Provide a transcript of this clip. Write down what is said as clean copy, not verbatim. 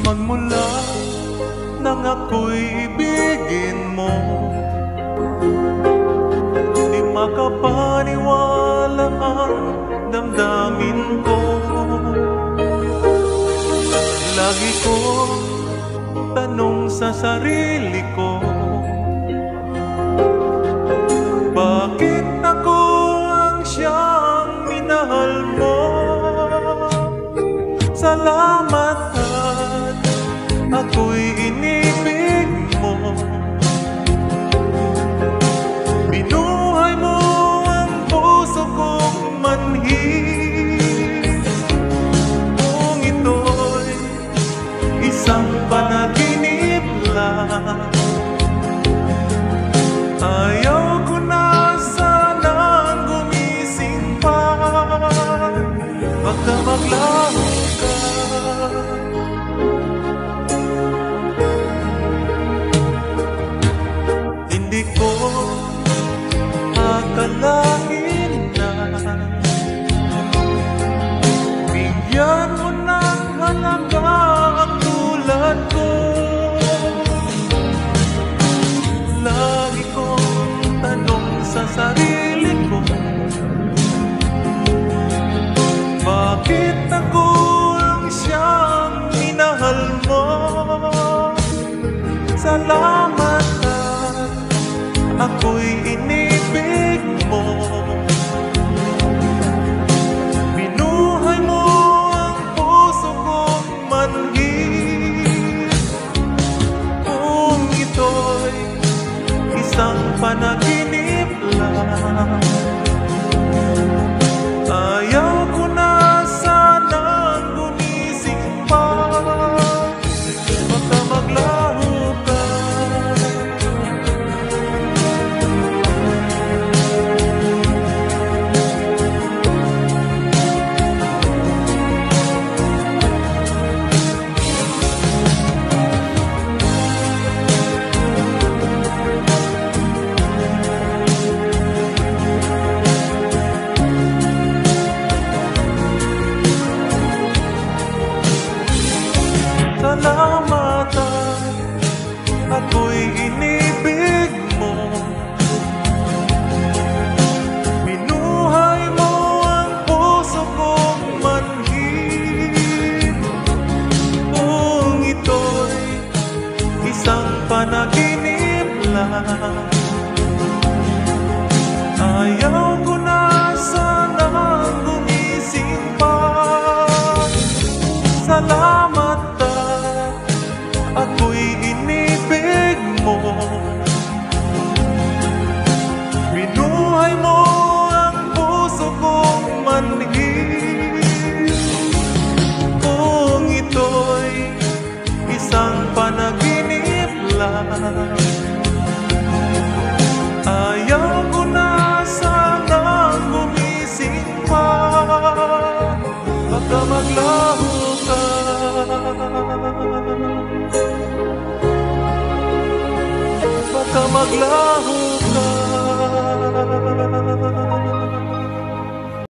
Magmula nang ako'y ibigin mo, di makapaniwala ang damdamin ko. Lagi ko tanong sa sarili ko, bakit ako ang siyang minahal mo? Salamat at ako'y inibig mo. Binuhay mo ang puso kong manhid. Kung ito'y isang panaginip lang, ayaw ko na sanang gumising pa. Baka maglaho ka, hindi ko akalain na bigyan mo ng halaga ang tulad ko. Lagi kong tanong sa sarili ko, bakit ako ang siyang minahal mo? Salamat at ako'y inibig mo. Binuhay mo ang puso kong manhid. Kung ito'y isang panaginip lang, ayaw ko na sanang gumising pa. Baka maglaho ka, salamat at ako'y inibig mo. Binuhay mo ang puso kong manhid. Kung ito'y isang panaginip lang, ayaw ko na sanang gumising pa. Salamat at ako'y inibig mo. Binuhay mo ang puso kong manhid. Kung ito'y isang panaginip lang, ayaw ko na sanang gumising pa. Baka maglaho ka, baka maglaho